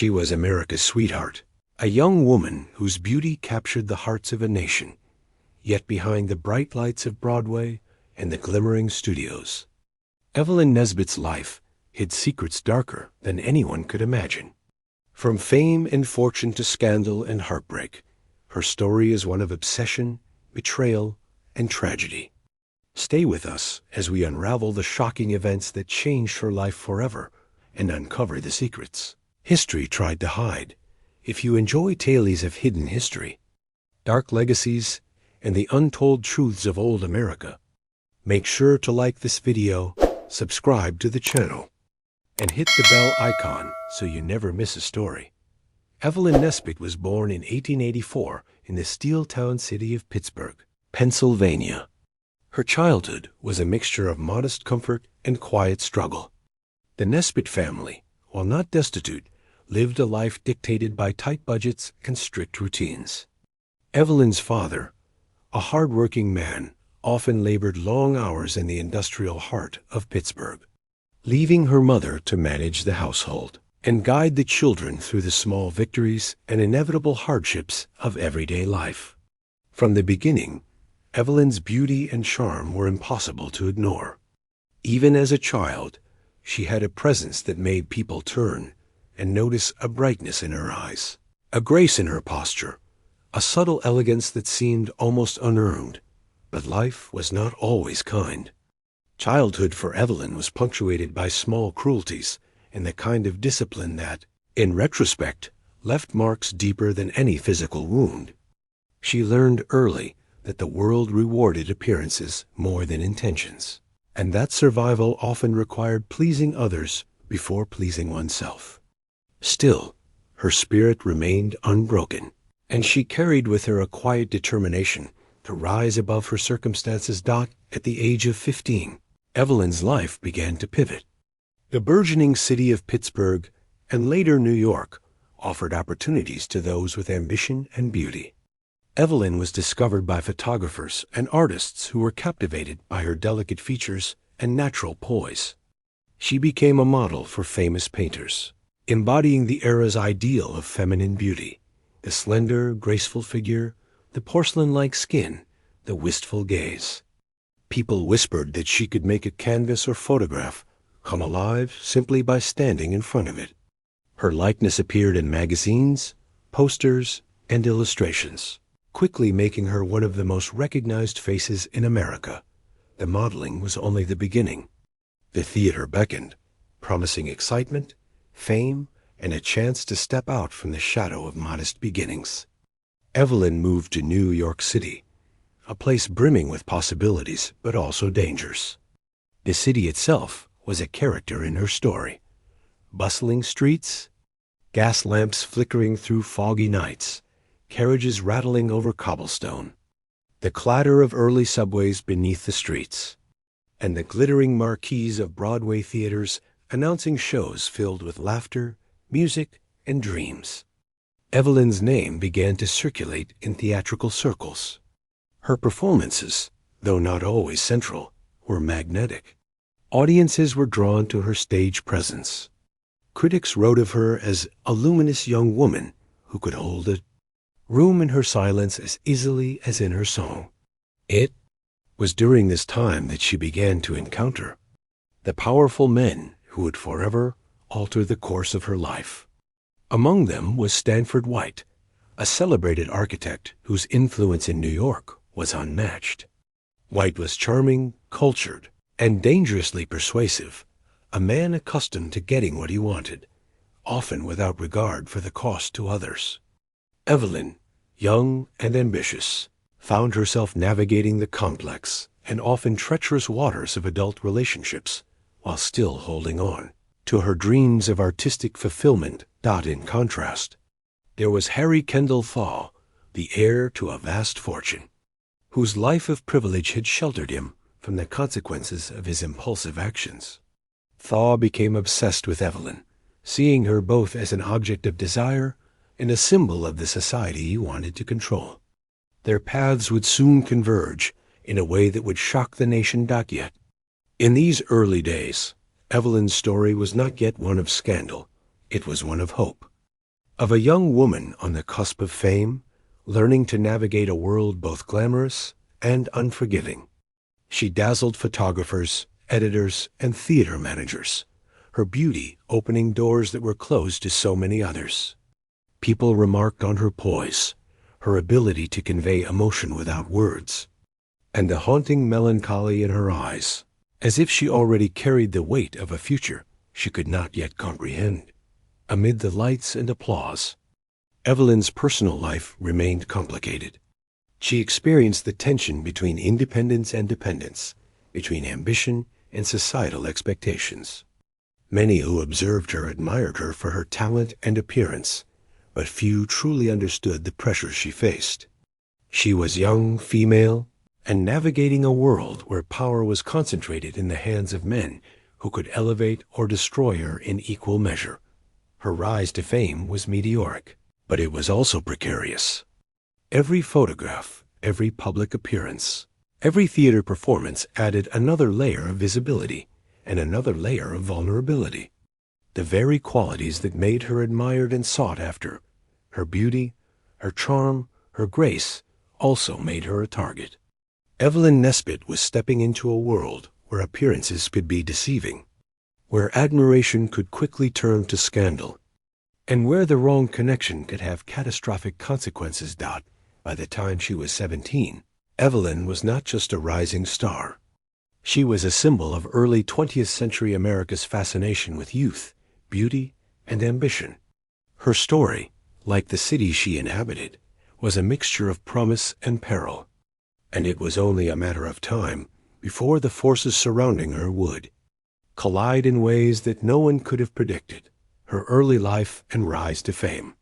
She was America's sweetheart, a young woman whose beauty captured the hearts of a nation, yet behind the bright lights of Broadway and the glimmering studios, Evelyn Nesbit's life hid secrets darker than anyone could imagine. From fame and fortune to scandal and heartbreak, her story is one of obsession, betrayal, and tragedy. Stay with us as we unravel the shocking events that changed her life forever and uncover the secrets history tried to hide. If you enjoy tales of hidden history, dark legacies, and the untold truths of old America, make sure to like this video, subscribe to the channel, and hit the bell icon so you never miss a story. Evelyn Nesbit was born in 1884 in the steel town city of Pittsburgh, Pennsylvania. Her childhood was a mixture of modest comfort and quiet struggle. The Nesbit family, while not destitute, lived a life dictated by tight budgets and strict routines. Evelyn's father, a hard-working man, often labored long hours in the industrial heart of Pittsburgh, leaving her mother to manage the household and guide the children through the small victories and inevitable hardships of everyday life. From the beginning, Evelyn's beauty and charm were impossible to ignore. Even as a child, she had a presence that made people turn and notice a brightness in her eyes, a grace in her posture, a subtle elegance that seemed almost unearned. But life was not always kind. Childhood for Evelyn was punctuated by small cruelties and the kind of discipline that, in retrospect, left marks deeper than any physical wound. She learned early that the world rewarded appearances more than intentions, and that survival often required pleasing others before pleasing oneself. Still, her spirit remained unbroken, and she carried with her a quiet determination to rise above her circumstances. At the age of 15, Evelyn's life began to pivot. The burgeoning city of Pittsburgh, and later New York, offered opportunities to those with ambition and beauty. Evelyn was discovered by photographers and artists who were captivated by her delicate features and natural poise. She became a model for famous painters, embodying the era's ideal of feminine beauty: the slender, graceful figure, the porcelain-like skin, the wistful gaze. People whispered that she could make a canvas or photograph come alive simply by standing in front of it. Her likeness appeared in magazines, posters, and illustrations, quickly making her one of the most recognized faces in America. The modeling was only the beginning. The theater beckoned, promising excitement, fame, and a chance to step out from the shadow of modest beginnings. Evelyn moved to New York City, a place brimming with possibilities but also dangers. The city itself was a character in her story. Bustling streets, gas lamps flickering through foggy nights, carriages rattling over cobblestone, the clatter of early subways beneath the streets, and the glittering marquees of Broadway theaters announcing shows filled with laughter, music, and dreams. Evelyn's name began to circulate in theatrical circles. Her performances, though not always central, were magnetic. Audiences were drawn to her stage presence. Critics wrote of her as a luminous young woman who could hold a room in her silence as easily as in her song. It was during this time that she began to encounter the powerful men who would forever alter the course of her life. Among them was Stanford White, a celebrated architect whose influence in New York was unmatched. White was charming, cultured, and dangerously persuasive, a man accustomed to getting what he wanted, often without regard for the cost to others. Evelyn, young and ambitious, found herself navigating the complex and often treacherous waters of adult relationships while still holding on to her dreams of artistic fulfillment. In contrast, there was Harry Kendall Thaw, the heir to a vast fortune, whose life of privilege had sheltered him from the consequences of his impulsive actions. Thaw became obsessed with Evelyn, seeing her both as an object of desire and a symbol of the society he wanted to control. Their paths would soon converge in a way that would shock the nation. Yet, in these early days, Evelyn's story was not yet one of scandal. It was one of hope. of a young woman on the cusp of fame, learning to navigate a world both glamorous and unforgiving. She dazzled photographers, editors, and theater managers, her beauty opening doors that were closed to so many others. People remarked on her poise, her ability to convey emotion without words, and the haunting melancholy in her eyes, as if she already carried the weight of a future she could not yet comprehend. Amid the lights and applause, Evelyn's personal life remained complicated. She experienced the tension between independence and dependence, between ambition and societal expectations. Many who observed her admired her for her talent and appearance, but few truly understood the pressures she faced. She was young, female, and navigating a world where power was concentrated in the hands of men who could elevate or destroy her in equal measure. Her rise to fame was meteoric, but it was also precarious. Every photograph, every public appearance, every theater performance added another layer of visibility and another layer of vulnerability. The very qualities that made her admired and sought after, her beauty, her charm, her grace, also made her a target. Evelyn Nesbit was stepping into a world where appearances could be deceiving, where admiration could quickly turn to scandal, and where the wrong connection could have catastrophic consequences. By the time she was 17, Evelyn was not just a rising star. She was a symbol of early 20th century America's fascination with youth, beauty, and ambition. Her story, like the city she inhabited, was a mixture of promise and peril, and it was only a matter of time before the forces surrounding her would collide in ways that no one could have predicted. Her early life and rise to fame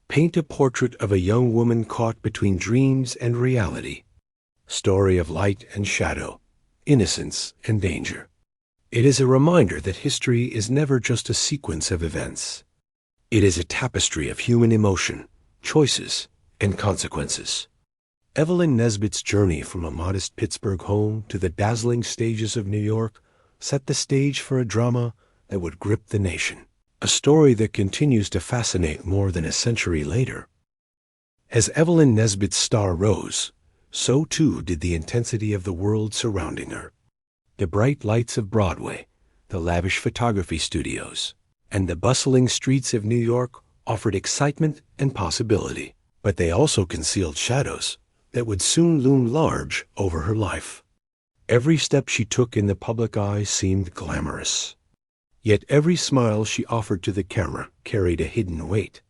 paint a portrait of a young woman caught between dreams and reality, story of light and shadow, innocence and danger. It is a reminder that history is never just a sequence of events. It is a tapestry of human emotion, choices, and consequences. Evelyn Nesbit's journey from a modest Pittsburgh home to the dazzling stages of New York set the stage for a drama that would grip the nation, a story that continues to fascinate more than a century later. As Evelyn Nesbit's star rose, so too did the intensity of the world surrounding her. The bright lights of Broadway, the lavish photography studios, and the bustling streets of New York offered excitement and possibility, but they also concealed shadows that would soon loom large over her life. Every step she took in the public eye seemed glamorous, yet every smile she offered to the camera carried a hidden weight.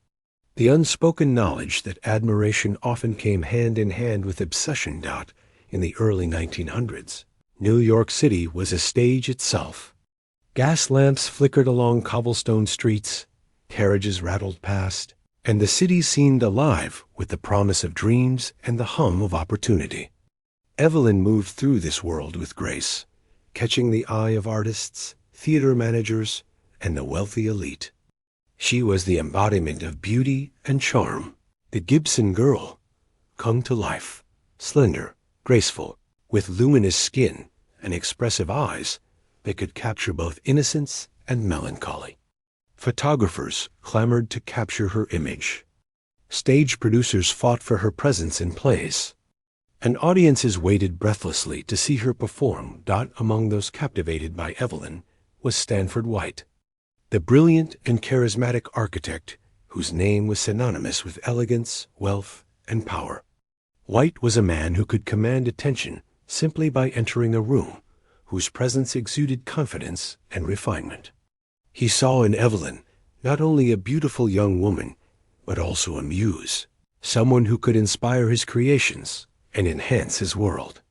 The unspoken knowledge that admiration often came hand in hand with obsession. In the early 1900s, New York City was a stage itself. Gas lamps flickered along cobblestone streets, carriages rattled past, and the city seemed alive with the promise of dreams and the hum of opportunity. Evelyn moved through this world with grace, catching the eye of artists, theater managers, and the wealthy elite. She was the embodiment of beauty and charm, the Gibson girl, come to life, slender, graceful, with luminous skin and expressive eyes that could capture both innocence and melancholy. Photographers clamored to capture her image. Stage producers fought for her presence in plays, and audiences waited breathlessly to see her perform. Among those captivated by Evelyn was Stanford White, the brilliant and charismatic architect whose name was synonymous with elegance, wealth, and power. White was a man who could command attention simply by entering a room, whose presence exuded confidence and refinement. He saw in Evelyn not only a beautiful young woman, but also a muse, someone who could inspire his creations and enhance his world.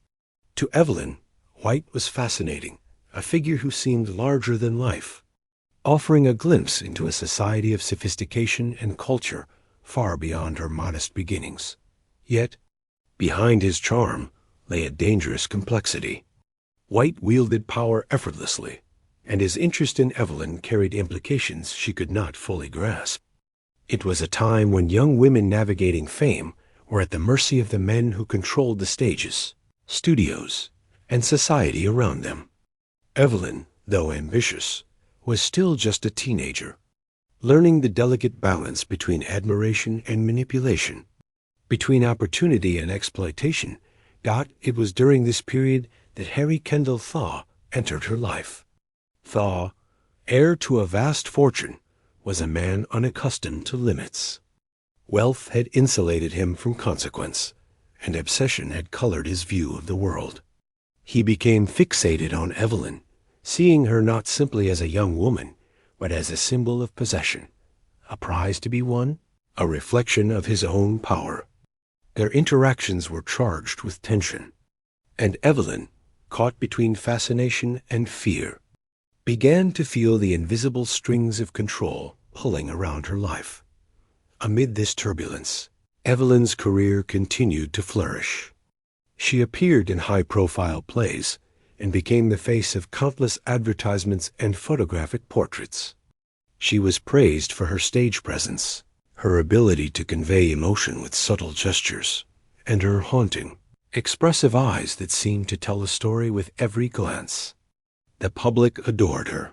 To Evelyn, White was fascinating, a figure who seemed larger than life, offering a glimpse into a society of sophistication and culture far beyond her modest beginnings. Yet, behind his charm lay a dangerous complexity. White wielded power effortlessly, and his interest in Evelyn carried implications she could not fully grasp. It was a time when young women navigating fame were at the mercy of the men who controlled the stages, studios, and society around them. Evelyn, though ambitious, was still just a teenager. learning the delicate balance between admiration and manipulation, between opportunity and exploitation. It was during this period that Harry Kendall Thaw entered her life. Thaw, heir to a vast fortune, was a man unaccustomed to limits. Wealth had insulated him from consequence, and obsession had colored his view of the world. He became fixated on Evelyn, seeing her not simply as a young woman, but as a symbol of possession, a prize to be won, a reflection of his own power. Their interactions were charged with tension, and Evelyn, caught between fascination and fear, began to feel the invisible strings of control pulling around her life. Amid this turbulence, Evelyn's career continued to flourish. She appeared in high-profile plays and became the face of countless advertisements and photographic portraits. She was praised for her stage presence, her ability to convey emotion with subtle gestures, and her haunting, expressive eyes that seemed to tell a story with every glance. The public adored her.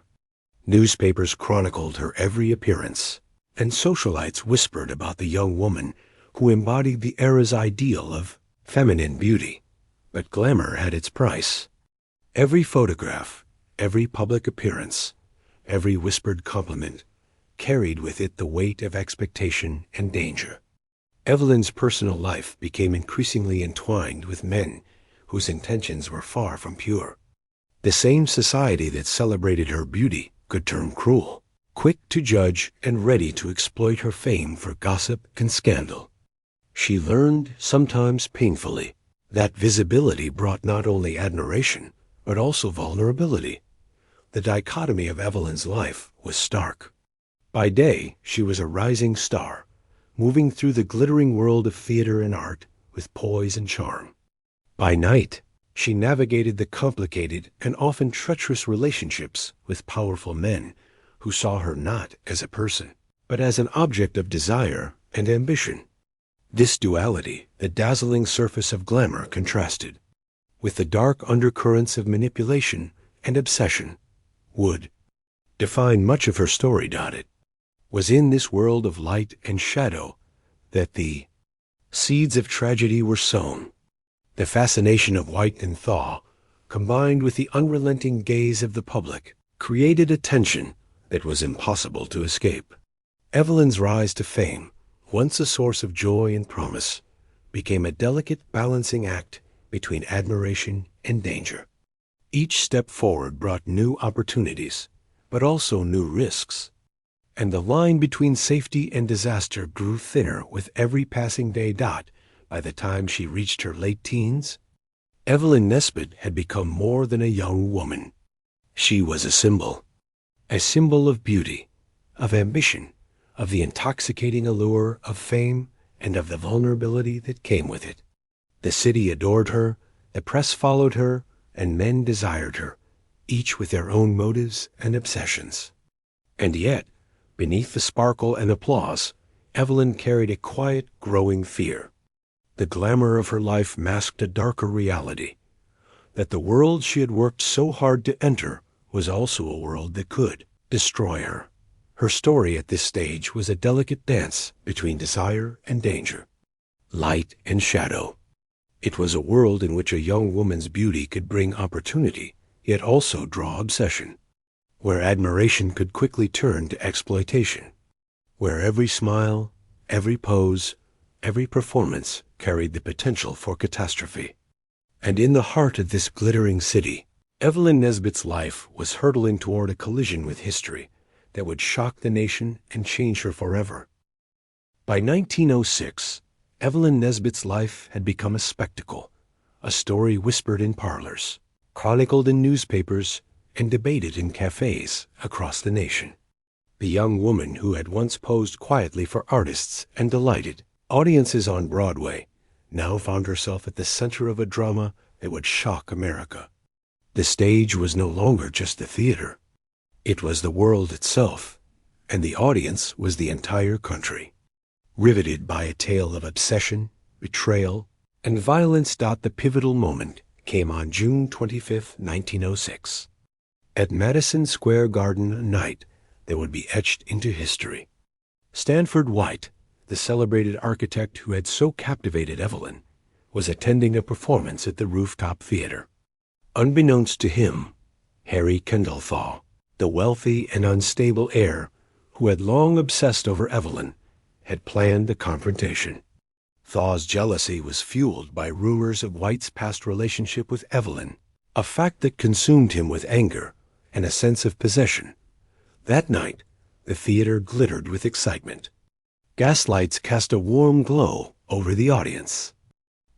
Newspapers chronicled her every appearance, and socialites whispered about the young woman who embodied the era's ideal of feminine beauty. But glamour had its price. Every photograph, every public appearance, every whispered compliment carried with it the weight of expectation and danger. Evelyn's personal life became increasingly entwined with men whose intentions were far from pure. The same society that celebrated her beauty could turn cruel, quick to judge and ready to exploit her fame for gossip and scandal. She learned, sometimes painfully, that visibility brought not only admiration, but also vulnerability. The dichotomy of Evelyn's life was stark. By day, she was a rising star, moving through the glittering world of theater and art with poise and charm. By night, she navigated the complicated and often treacherous relationships with powerful men who saw her not as a person, but as an object of desire and ambition. This duality, the dazzling surface of glamour, contrasted with the dark undercurrents of manipulation and obsession, would define much of her story. It was in this world of light and shadow that the seeds of tragedy were sown. The fascination of White and Thaw, combined with the unrelenting gaze of the public, created a tension that was impossible to escape. Evelyn's rise to fame, once a source of joy and promise, became a delicate balancing act between admiration and danger. Each step forward brought new opportunities, but also new risks, and the line between safety and disaster grew thinner with every passing day. By the time she reached her late teens, Evelyn Nesbit had become more than a young woman. She was a symbol of beauty, of ambition, of the intoxicating allure of fame, and of the vulnerability that came with it. The city adored her, the press followed her, and men desired her, each with their own motives and obsessions. And yet, beneath the sparkle and applause, Evelyn carried a quiet, growing fear. The glamour of her life masked a darker reality, that the world she had worked so hard to enter was also a world that could destroy her. Her story at this stage was a delicate dance between desire and danger, light and shadow. It was a world in which a young woman's beauty could bring opportunity, yet also draw obsession, where admiration could quickly turn to exploitation, where every smile, every pose, every performance carried the potential for catastrophe. And in the heart of this glittering city, Evelyn Nesbit's life was hurtling toward a collision with history that would shock the nation and change her forever. By 1906, Evelyn Nesbit's life had become a spectacle, a story whispered in parlors, chronicled in newspapers, and debated in cafes across the nation. The young woman who had once posed quietly for artists and delighted audiences on Broadway now found herself at the center of a drama that would shock America. The stage was no longer just the theater. It was the world itself, and the audience was the entire country, riveted by a tale of obsession, betrayal, and violence. The pivotal moment came on June 25, 1906. At Madison Square Garden night, that would be etched into history. Stanford White, the celebrated architect who had so captivated Evelyn, was attending a performance at the Rooftop Theater. Unbeknownst to him, Harry Kendall Thaw, the wealthy and unstable heir who had long obsessed over Evelyn, had planned the confrontation. Thaw's jealousy was fueled by rumors of White's past relationship with Evelyn, a fact that consumed him with anger and a sense of possession. That night, the theater glittered with excitement. Gaslights cast a warm glow over the audience.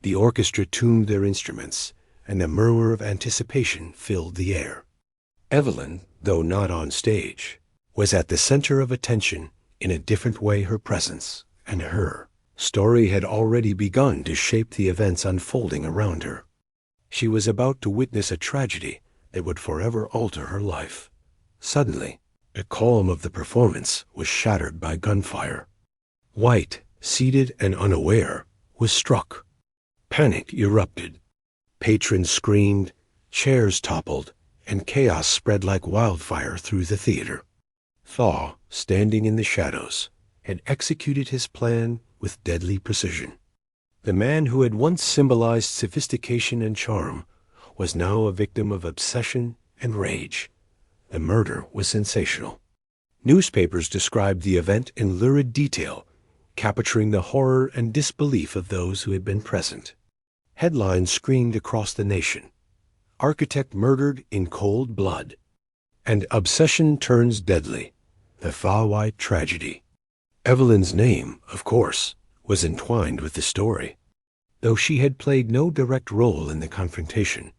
The orchestra tuned their instruments, and a murmur of anticipation filled the air. Evelyn, though not on stage, was at the center of attention in a different way. Her presence and her story had already begun to shape the events unfolding around her. She was about to witness a tragedy that would forever alter her life. Suddenly, the calm of the performance was shattered by gunfire. White, seated and unaware, was struck. Panic erupted. Patrons screamed, chairs toppled, and chaos spread like wildfire through the theater. Thaw, standing in the shadows, had executed his plan with deadly precision. The man who had once symbolized sophistication and charm was now a victim of obsession and rage. The murder was sensational. Newspapers described the event in lurid detail, capturing the horror and disbelief of those who had been present. Headlines screamed across the nation, "Architect murdered in cold blood," and "Obsession turns deadly, the Thaw-White tragedy." Evelyn's name, of course, was entwined with the story. Though she had played no direct role in the confrontation,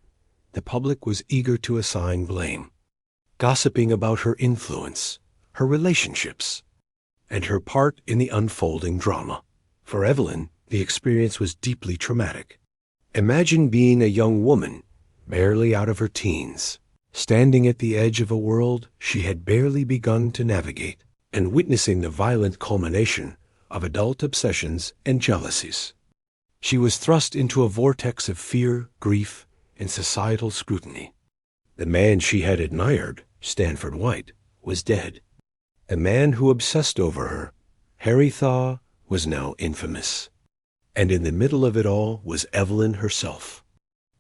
the public was eager to assign blame, gossiping about her influence, her relationships, and her part in the unfolding drama. For Evelyn, the experience was deeply traumatic. Imagine being a young woman, barely out of her teens, standing at the edge of a world she had barely begun to navigate, and witnessing the violent culmination of adult obsessions and jealousies. She was thrust into a vortex of fear, grief, and societal scrutiny. The man she had admired, Stanford White, was dead. The man who obsessed over her, Harry Thaw, was now infamous. And in the middle of it all was Evelyn herself,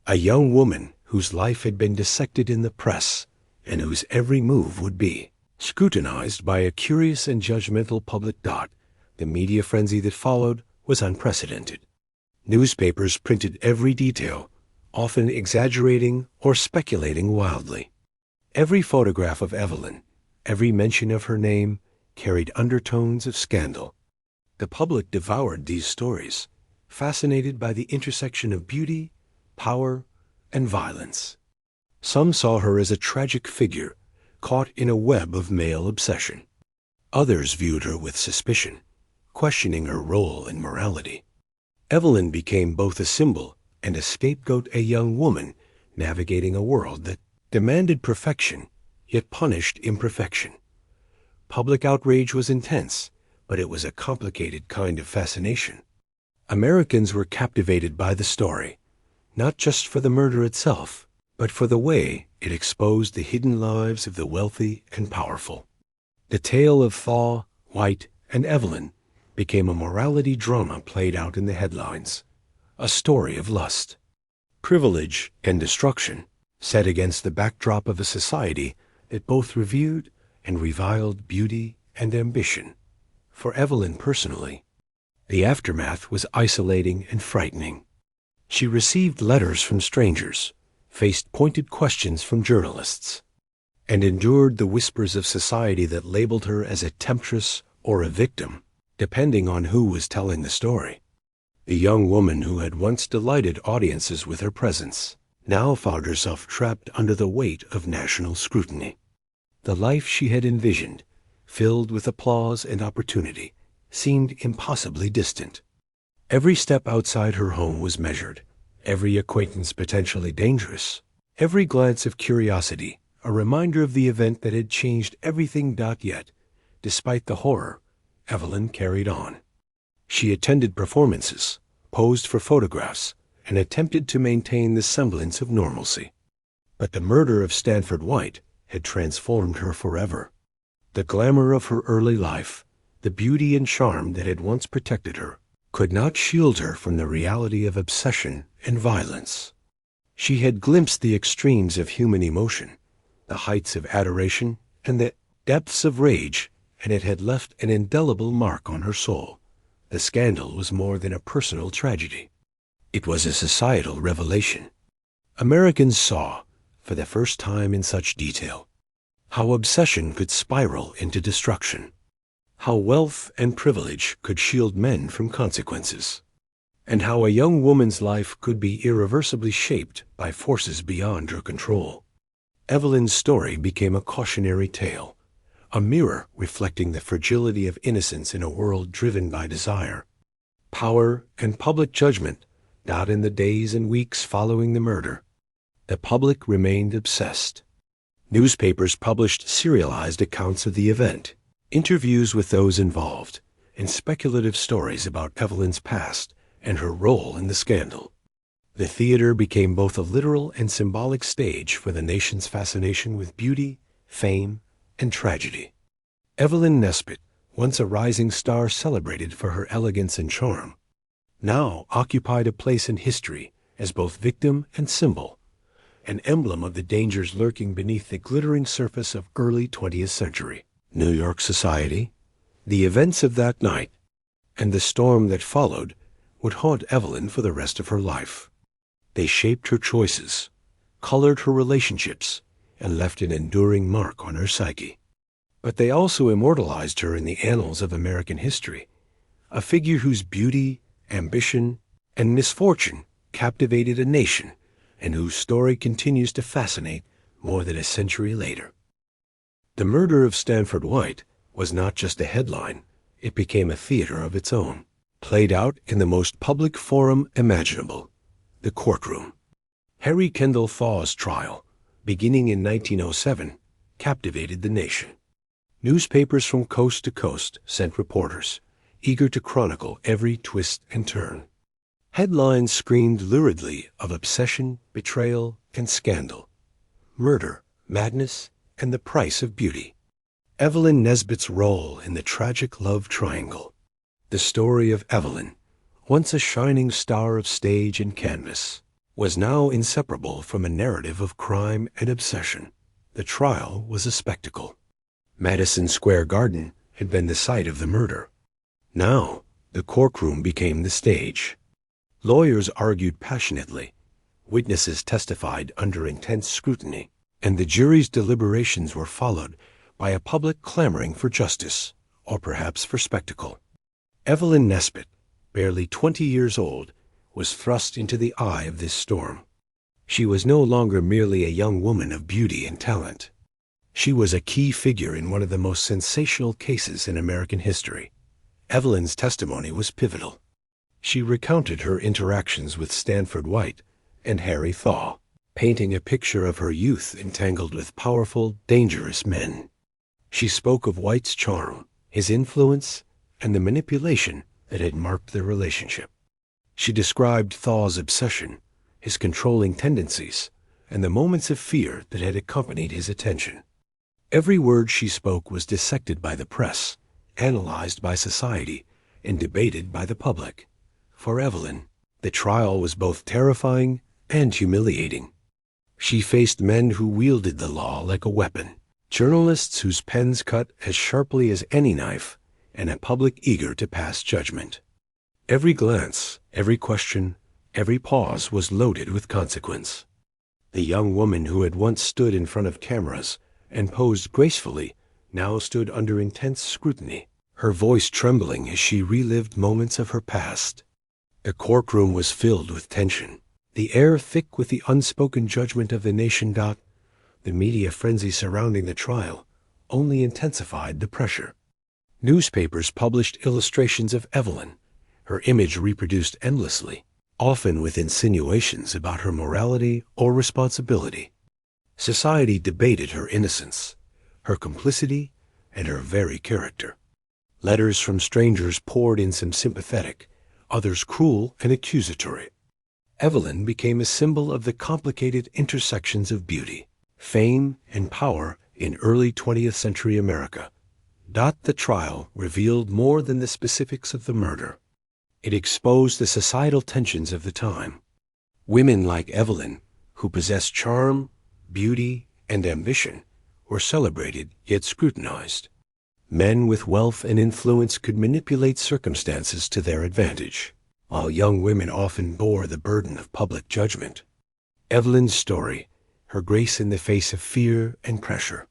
a young woman whose life had been dissected in the press and whose every move would be scrutinized by a curious and judgmental public. The media frenzy that followed was unprecedented. Newspapers printed every detail, often exaggerating or speculating wildly. Every photograph of Evelyn, every mention of her name, carried undertones of scandal. The public devoured these stories, fascinated by the intersection of beauty, power, and violence. Some saw her as a tragic figure, caught in a web of male obsession. Others viewed her with suspicion, questioning her role in morality. Evelyn became both a symbol and a scapegoat, a young woman navigating a world that demanded perfection, yet punished imperfection. Public outrage was intense, but it was a complicated kind of fascination. Americans were captivated by the story, not just for the murder itself, but for the way it exposed the hidden lives of the wealthy and powerful. The tale of Thaw, White, and Evelyn became a morality drama played out in the headlines, a story of lust, privilege, and destruction, set against the backdrop of a society that both revered and reviled beauty and ambition. For Evelyn personally, the aftermath was isolating and frightening. She received letters from strangers, faced pointed questions from journalists, and endured the whispers of society that labeled her as a temptress or a victim, depending on who was telling the story. The young woman who had once delighted audiences with her presence now found herself trapped under the weight of national scrutiny. The life she had envisioned, filled with applause and opportunity, seemed impossibly distant. Every step outside her home was measured, every acquaintance potentially dangerous, every glance of curiosity a reminder of the event that had changed everything. Yet, despite the horror, Evelyn carried on. She attended performances, posed for photographs, and attempted to maintain the semblance of normalcy. But the murder of Stanford White had transformed her forever. The glamour of her early life, the beauty and charm that had once protected her, could not shield her from the reality of obsession and violence. She had glimpsed the extremes of human emotion, the heights of adoration and the depths of rage, and it had left an indelible mark on her soul. The scandal was more than a personal tragedy. It was a societal revelation. Americans saw, for the first time in such detail, how obsession could spiral into destruction, how wealth and privilege could shield men from consequences, and how a young woman's life could be irreversibly shaped by forces beyond her control. Evelyn's story became a cautionary tale, a mirror reflecting the fragility of innocence in a world driven by desire, power, and public judgment. Not in the days and weeks following the murder. The public remained obsessed. Newspapers published serialized accounts of the event, interviews with those involved, and speculative stories about Evelyn's past and her role in the scandal. The theater became both a literal and symbolic stage for the nation's fascination with beauty, fame, and tragedy. Evelyn Nesbit, once a rising star celebrated for her elegance and charm, now occupied a place in history as both victim and symbol, an emblem of the dangers lurking beneath the glittering surface of early 20th century New York society. The events of that night, and the storm that followed, would haunt Evelyn for the rest of her life. They shaped her choices, colored her relationships, and left an enduring mark on her psyche. But they also immortalized her in the annals of American history, a figure whose beauty, ambition, and misfortune captivated a nation, and whose story continues to fascinate more than a century later. The murder of Stanford White was not just a headline, it became a theater of its own, played out in the most public forum imaginable, the courtroom. Harry Kendall Thaw's trial, beginning in 1907, captivated the nation. Newspapers from coast to coast sent reporters, eager to chronicle every twist and turn. Headlines screamed luridly of obsession, betrayal, and scandal, murder, madness, and the price of beauty. Evelyn Nesbit's role in the tragic love triangle. The story of Evelyn, once a shining star of stage and canvas, was now inseparable from a narrative of crime and obsession. The trial was a spectacle. Madison Square Garden had been the site of the murder. Now, the courtroom became the stage. Lawyers argued passionately, witnesses testified under intense scrutiny, and the jury's deliberations were followed by a public clamoring for justice, or perhaps for spectacle. Evelyn Nesbit, barely 20 years old, was thrust into the eye of this storm. She was no longer merely a young woman of beauty and talent. She was a key figure in one of the most sensational cases in American history. Evelyn's testimony was pivotal. She recounted her interactions with Stanford White and Harry Thaw, painting a picture of her youth entangled with powerful, dangerous men. She spoke of White's charm, his influence, and the manipulation that had marked their relationship. She described Thaw's obsession, his controlling tendencies, and the moments of fear that had accompanied his attention. Every word she spoke was dissected by the press, analyzed by society, and debated by the public. For Evelyn, the trial was both terrifying and humiliating. She faced men who wielded the law like a weapon, journalists whose pens cut as sharply as any knife, and a public eager to pass judgment. Every glance, every question, every pause was loaded with consequence. The young woman who had once stood in front of cameras and posed gracefully now stood under intense scrutiny, her voice trembling as she relived moments of her past. The courtroom was filled with tension, the air thick with the unspoken judgment of the nation. The media frenzy surrounding the trial only intensified the pressure. Newspapers published illustrations of Evelyn, her image reproduced endlessly, often with insinuations about her morality or responsibility. Society debated her innocence, her complicity, and her very character. Letters from strangers poured in, some sympathetic, others cruel and accusatory. Evelyn became a symbol of the complicated intersections of beauty, fame, and power in early 20th century America, The trial revealed more than the specifics of the murder. It exposed the societal tensions of the time. Women like Evelyn, who possessed charm, beauty, and ambition, were celebrated yet scrutinized. Men with wealth and influence could manipulate circumstances to their advantage, while young women often bore the burden of public judgment. Evelyn's story, her grace in the face of fear and pressure,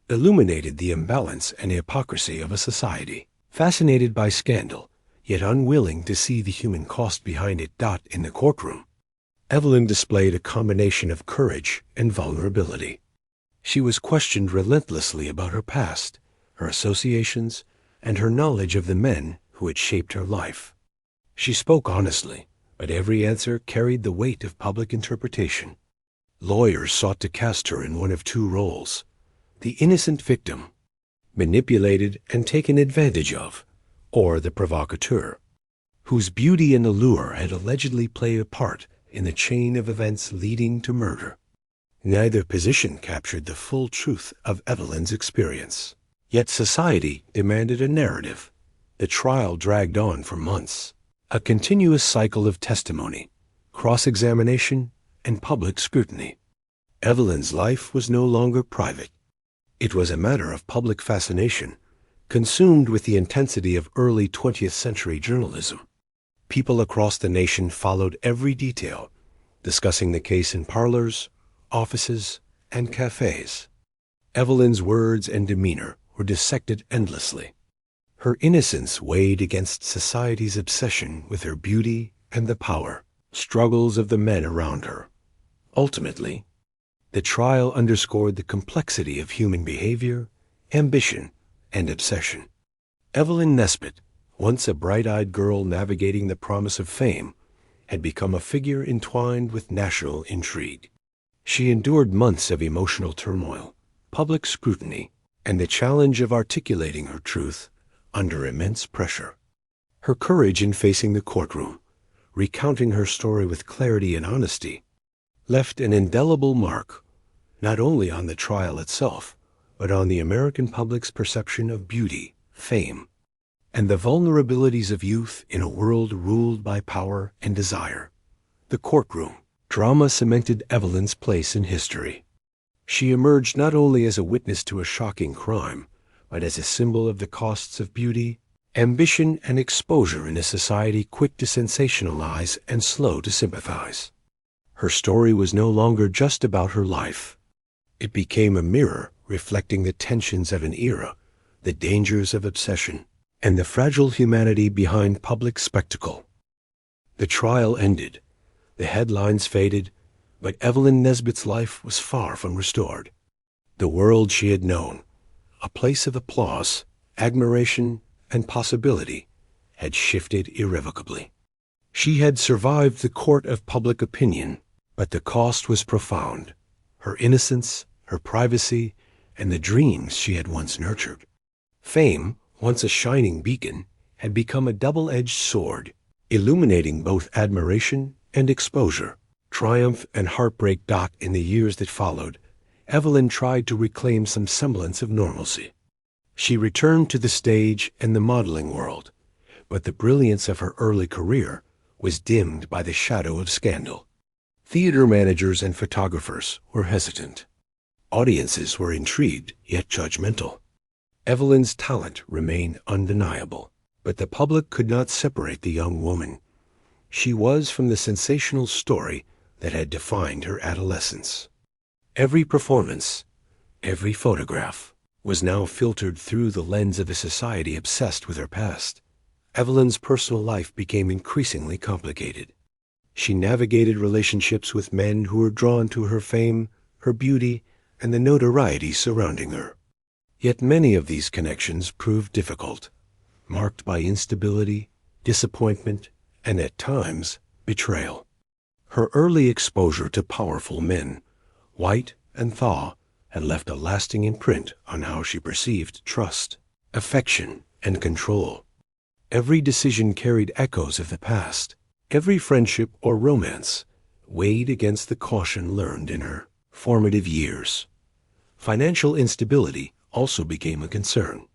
illuminated the imbalance and hypocrisy of a society fascinated by scandal, yet unwilling to see the human cost behind it. In the courtroom, Evelyn displayed a combination of courage and vulnerability. She was questioned relentlessly about her past, her associations, and her knowledge of the men who had shaped her life. She spoke honestly, but every answer carried the weight of public interpretation. Lawyers sought to cast her in one of two roles: the innocent victim, manipulated and taken advantage of, or the provocateur, whose beauty and allure had allegedly played a part in the chain of events leading to murder. Neither position captured the full truth of Evelyn's experience. Yet society demanded a narrative. The trial dragged on for months, a continuous cycle of testimony, cross-examination, and public scrutiny. Evelyn's life was no longer private. It was a matter of public fascination, consumed with the intensity of early 20th century journalism. People across the nation followed every detail, discussing the case in parlors, offices, and cafes. Evelyn's words and demeanor were dissected endlessly. Her innocence weighed against society's obsession with her beauty and the power struggles of the men around her. Ultimately, the trial underscored the complexity of human behavior, ambition, and obsession. Evelyn Nesbit, once a bright-eyed girl navigating the promise of fame, had become a figure entwined with national intrigue. She endured months of emotional turmoil, public scrutiny, and the challenge of articulating her truth under immense pressure. Her courage in facing the courtroom, recounting her story with clarity and honesty, left an indelible mark not only on the trial itself, but on the American public's perception of beauty, fame, and the vulnerabilities of youth in a world ruled by power and desire. The courtroom drama cemented Evelyn's place in history. She emerged not only as a witness to a shocking crime, but as a symbol of the costs of beauty, ambition, and exposure in a society quick to sensationalize and slow to sympathize. Her story was no longer just about her life. It became a mirror reflecting the tensions of an era, the dangers of obsession, and the fragile humanity behind public spectacle. The trial ended. The headlines faded, but Evelyn Nesbit's life was far from restored. The world she had known, a place of applause, admiration, and possibility, had shifted irrevocably. She had survived the court of public opinion, but the cost was profound. Her innocence, her privacy, and the dreams she had once nurtured. Fame, once a shining beacon, had become a double-edged sword, illuminating both admiration and exposure. Triumph and heartbreak. In the years that followed, Evelyn tried to reclaim some semblance of normalcy. She returned to the stage and the modeling world, but the brilliance of her early career was dimmed by the shadow of scandal. Theater managers and photographers were hesitant. Audiences were intrigued yet judgmental. Evelyn's talent remained undeniable, but the public could not separate the young woman she was from the sensational story that had defined her adolescence. Every performance, every photograph, was now filtered through the lens of a society obsessed with her past. Evelyn's personal life became increasingly complicated. She navigated relationships with men who were drawn to her fame, her beauty, and the notoriety surrounding her. Yet many of these connections proved difficult, marked by instability, disappointment, and at times, betrayal. Her early exposure to powerful men, White and Thaw, had left a lasting imprint on how she perceived trust, affection, and control. Every decision carried echoes of the past. Every friendship or romance weighed against the caution learned in her formative years. Financial instability also became a concern.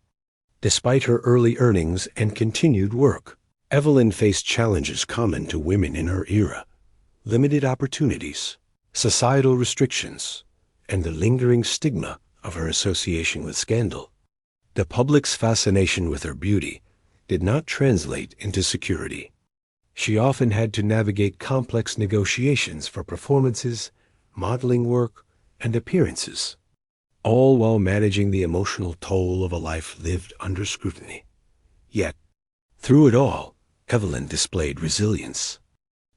Despite her early earnings and continued work, Evelyn faced challenges common to women in her era: limited opportunities, societal restrictions, and the lingering stigma of her association with scandal. The public's fascination with her beauty did not translate into security. She often had to navigate complex negotiations for performances, modeling work, and appearances, all while managing the emotional toll of a life lived under scrutiny. Yet, through it all, Evelyn displayed resilience.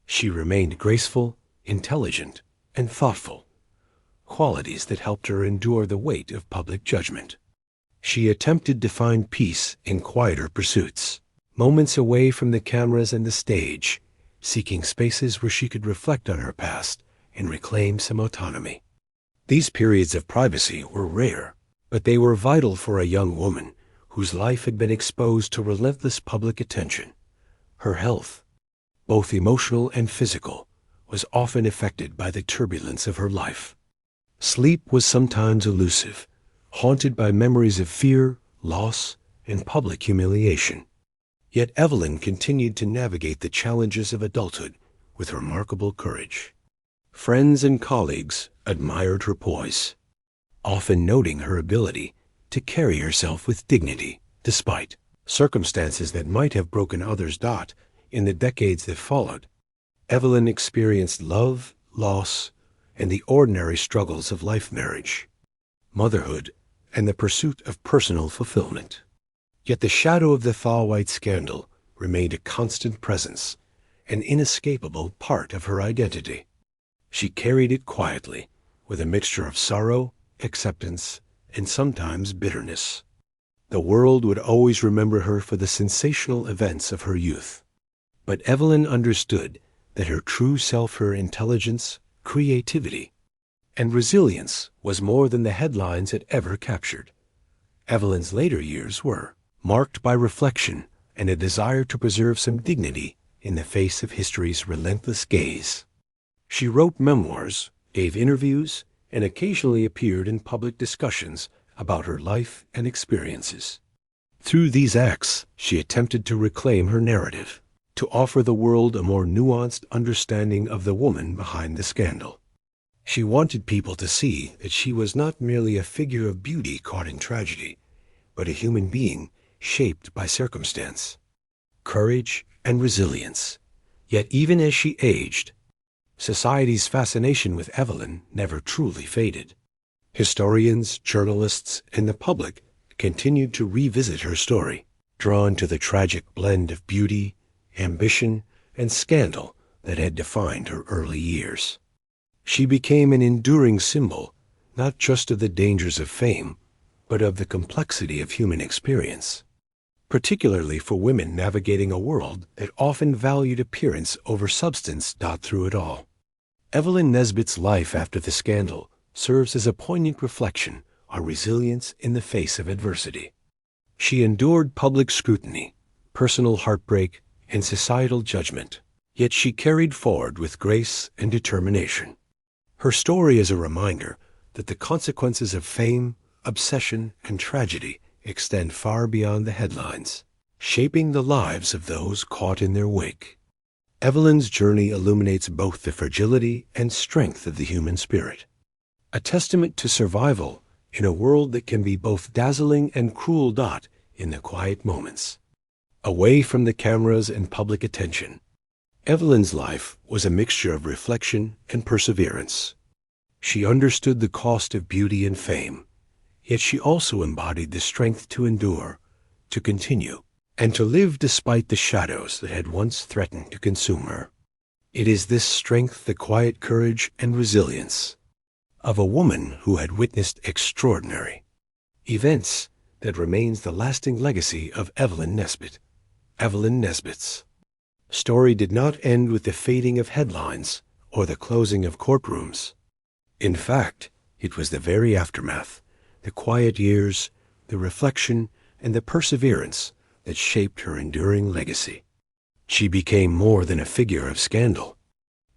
She remained graceful, intelligent, and thoughtful, qualities that helped her endure the weight of public judgment. She attempted to find peace in quieter pursuits, moments away from the cameras and the stage, seeking spaces where she could reflect on her past and reclaim some autonomy. These periods of privacy were rare, but they were vital for a young woman whose life had been exposed to relentless public attention. Her health, both emotional and physical, was often affected by the turbulence of her life. Sleep was sometimes elusive, haunted by memories of fear, loss, and public humiliation. Yet Evelyn continued to navigate the challenges of adulthood with remarkable courage. Friends and colleagues admired her poise, often noting her ability to carry herself with dignity despite circumstances that might have broken others. In the decades that followed, Evelyn experienced love, loss, and the ordinary struggles of life, marriage, motherhood, and the pursuit of personal fulfillment. Yet the shadow of the Thaw-White scandal remained a constant presence, an inescapable part of her identity. She carried it quietly, with a mixture of sorrow, acceptance, and sometimes bitterness. The world would always remember her for the sensational events of her youth. But Evelyn understood that her true self, her intelligence, creativity, and resilience was more than the headlines had ever captured. Evelyn's later years were marked by reflection and a desire to preserve some dignity in the face of history's relentless gaze. She wrote memoirs, gave interviews, and occasionally appeared in public discussions about her life and experiences. Through these acts, she attempted to reclaim her narrative, to offer the world a more nuanced understanding of the woman behind the scandal. She wanted people to see that she was not merely a figure of beauty caught in tragedy, but a human being shaped by circumstance, courage, and resilience. Yet even as she aged, society's fascination with Evelyn never truly faded. Historians, journalists, and the public continued to revisit her story, drawn to the tragic blend of beauty, ambition, and scandal that had defined her early years. She became an enduring symbol, not just of the dangers of fame, but of the complexity of human experience, particularly for women navigating a world that often valued appearance over substance. Through it all, Evelyn Nesbit's life after the scandal serves as a poignant reflection on resilience in the face of adversity. She endured public scrutiny, personal heartbreak, and societal judgment, yet she carried forward with grace and determination. Her story is a reminder that the consequences of fame, obsession, and tragedy extend far beyond the headlines, shaping the lives of those caught in their wake. Evelyn's journey illuminates both the fragility and strength of the human spirit, a testament to survival in a world that can be both dazzling and cruel. In the quiet moments, away from the cameras and public attention, Evelyn's life was a mixture of reflection and perseverance. She understood the cost of beauty and fame, yet she also embodied the strength to endure, to continue, and to live despite the shadows that had once threatened to consume her. It is this strength, the quiet courage and resilience of a woman who had witnessed extraordinary events that remains the lasting legacy of Evelyn Nesbit. Evelyn Nesbit's story did not end with the fading of headlines or the closing of courtrooms. In fact, it was the very aftermath, the quiet years, the reflection, and the perseverance that shaped her enduring legacy. She became more than a figure of scandal.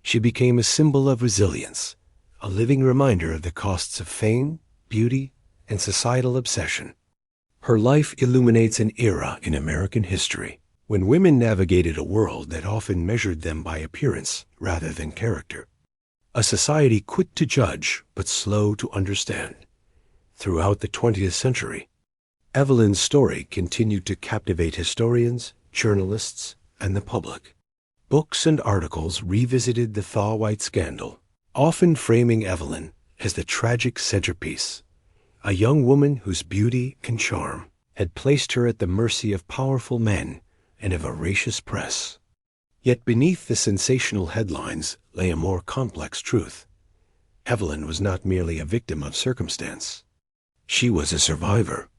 She became a symbol of resilience, a living reminder of the costs of fame, beauty, and societal obsession. Her life illuminates an era in American history when women navigated a world that often measured them by appearance rather than character. A society quick to judge but slow to understand. Throughout the 20th century, Evelyn's story continued to captivate historians, journalists, and the public. Books and articles revisited the Thaw-White scandal, often framing Evelyn as the tragic centerpiece, a young woman whose beauty and charm had placed her at the mercy of powerful men and a voracious press. Yet beneath the sensational headlines lay a more complex truth. Evelyn was not merely a victim of circumstance. She was a survivor.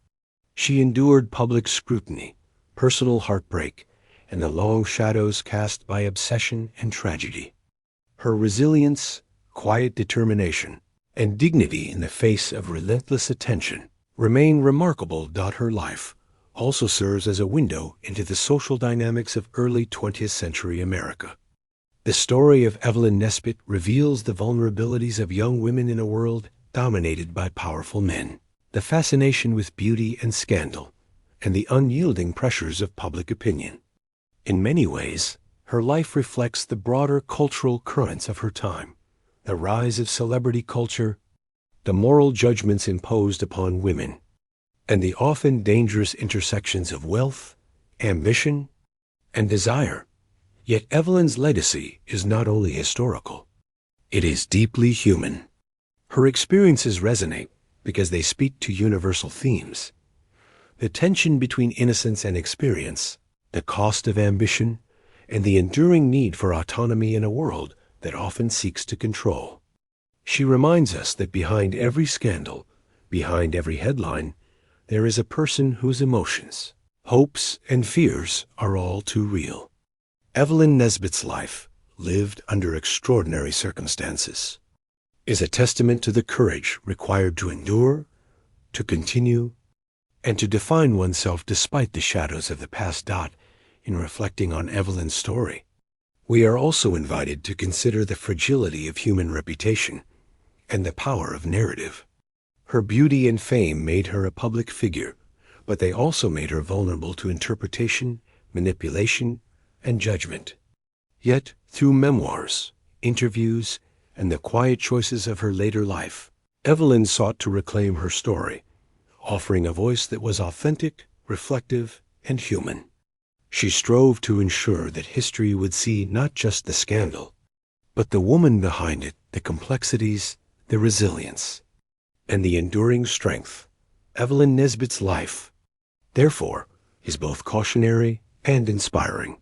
She endured public scrutiny, personal heartbreak, and the long shadows cast by obsession and tragedy. Her resilience, quiet determination, and dignity in the face of relentless attention remain remarkable. Her life also serves as a window into the social dynamics of early 20th century America. The story of Evelyn Nesbit reveals the vulnerabilities of young women in a world dominated by powerful men, the fascination with beauty and scandal, and the unyielding pressures of public opinion. In many ways, her life reflects the broader cultural currents of her time, the rise of celebrity culture, the moral judgments imposed upon women, and the often dangerous intersections of wealth, ambition, and desire. Yet Evelyn's legacy is not only historical, it is deeply human. Her experiences resonate because they speak to universal themes: the tension between innocence and experience, the cost of ambition, and the enduring need for autonomy in a world that often seeks to control. She reminds us that behind every scandal, behind every headline, there is a person whose emotions, hopes, and fears are all too real. Evelyn Nesbit's life, lived under extraordinary circumstances, is a testament to the courage required to endure, to continue, and to define oneself despite the shadows of the past. In reflecting on Evelyn's story, we are also invited to consider the fragility of human reputation and the power of narrative. Her beauty and fame made her a public figure, but they also made her vulnerable to interpretation, manipulation, and judgment. Yet, through memoirs, interviews, and the quiet choices of her later life, Evelyn sought to reclaim her story, offering a voice that was authentic, reflective, and human. She strove to ensure that history would see not just the scandal, but the woman behind it, the complexities, the resilience, and the enduring strength. Evelyn Nesbit's life, therefore, is both cautionary and inspiring.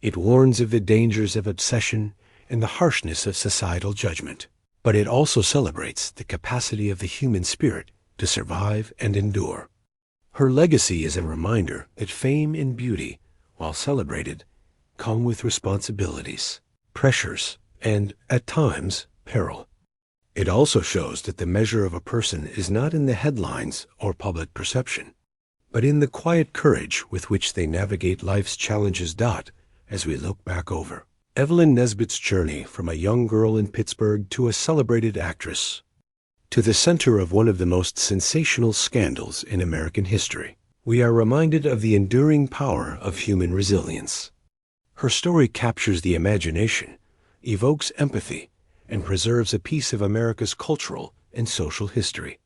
It warns of the dangers of obsession and the harshness of societal judgment, but it also celebrates the capacity of the human spirit to survive and endure. Her legacy is a reminder that fame and beauty, while celebrated, come with responsibilities, pressures, and, at times, peril. It also shows that the measure of a person is not in the headlines or public perception, but in the quiet courage with which they navigate life's challenges. As we look back over Evelyn Nesbit's journey from a young girl in Pittsburgh to a celebrated actress, to the center of one of the most sensational scandals in American history, we are reminded of the enduring power of human resilience. Her story captures the imagination, evokes empathy, and preserves a piece of America's cultural and social history.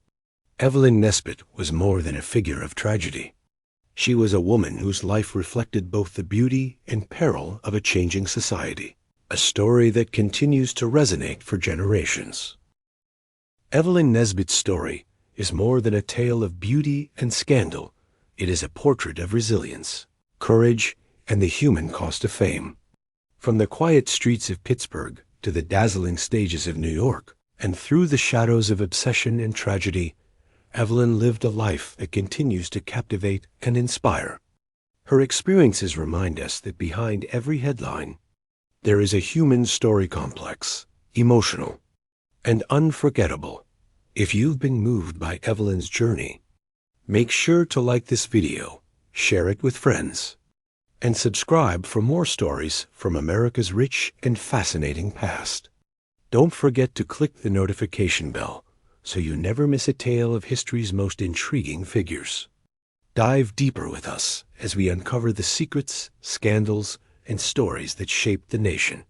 Evelyn Nesbit was more than a figure of tragedy. She was a woman whose life reflected both the beauty and peril of a changing society, a story that continues to resonate for generations. Evelyn Nesbit's story is more than a tale of beauty and scandal. It is a portrait of resilience, courage, and the human cost of fame. From the quiet streets of Pittsburgh to the dazzling stages of New York, and through the shadows of obsession and tragedy, Evelyn lived a life that continues to captivate and inspire. Her experiences remind us that behind every headline, there is a human story, complex, emotional, and unforgettable. If you've been moved by Evelyn's journey, make sure to like this video, share it with friends, and subscribe for more stories from America's rich and fascinating past. Don't forget to click the notification bell so you never miss a tale of history's most intriguing figures. Dive deeper with us as we uncover the secrets, scandals, and stories that shaped the nation.